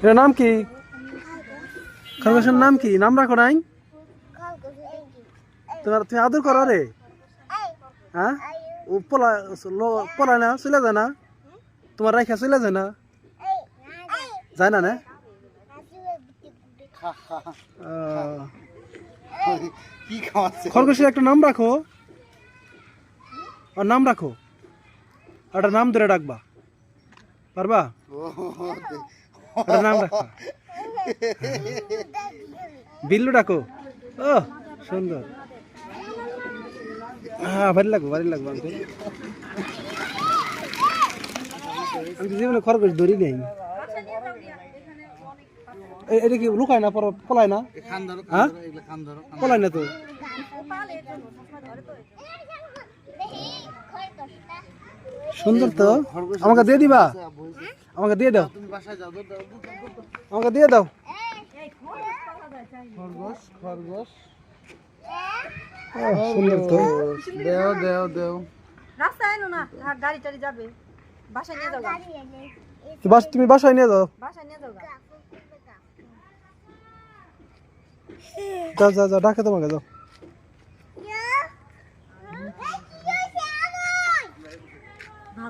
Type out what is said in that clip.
এর নাম কি? খরগোশের নাম কি? নাম রাখো নাই? তুমি আদর করো রে? হ্যাঁ, ও পলায় না, চলে যায় না? তোমার রাইখা চলে যায় না? যায় না? খরগোশের একটা নাম রাখো, আর নাম রাখো, একটা নাম ধরে ডাকবা, পারবা? একটা নাম রাখো, বিল্লু ডাকো। ও সুন্দর, হ্যাঁ ভারী লাগবো আমি জীবনে খরগোশ ধরি নেই। এটা কি লুকায় না, পলায় না? হ্যাঁ, পলায় না তো। সুন্দর তো, আমাকে দিয়ে দিবা? আমাকে দিয়ে দাও, আমাকে দিয়ে দাও। খরগোশ সুন্দর তো, দেও। রাস্তায় এনো না, গাড়ি টাড়ি যাবে, বাসায় নিয়ে যাও। তুমি বাসায় নিয়ে যাও। যাও, ডাকে তোমাকে, যাও।